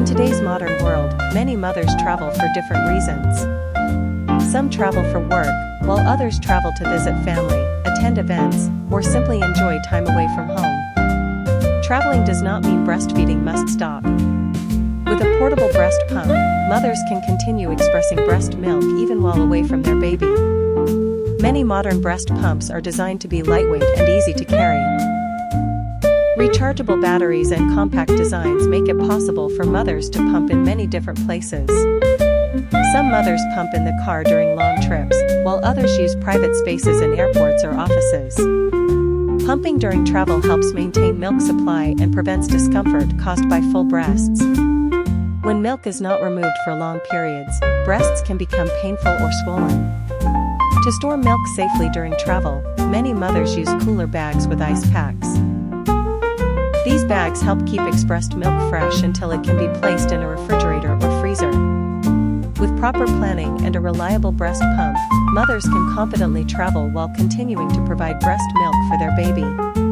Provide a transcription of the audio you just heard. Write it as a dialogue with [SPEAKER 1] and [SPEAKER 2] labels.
[SPEAKER 1] today's modern world, many mothers travel for different reasons. Some travel for work, while others travel to visit family, attend events, or simply enjoy time away from home. Traveling does not mean breastfeeding must stop. With a portable breast pump, mothers can continue expressing breast milk even while away from their baby. Many modern breast pumps are designed to be lightweight and easy to carry. Rechargeable batteries and compact designs make it possible for mothers to pump in many different places. Some mothers pump in the car during long trips, while others use private spaces in airports or offices. Pumping during travel helps maintain milk supply and prevents discomfort caused by full breasts. When milk is not removed for long periods, breasts can become painful or swollen. To store milk safely during travel, many mothers use cooler bags with ice packs. These bags help keep expressed milk fresh until it can be placed in a refrigerator or freezer. With proper planning and a reliable breast pump, mothers can confidently travel while continuing to provide breast milk for their baby.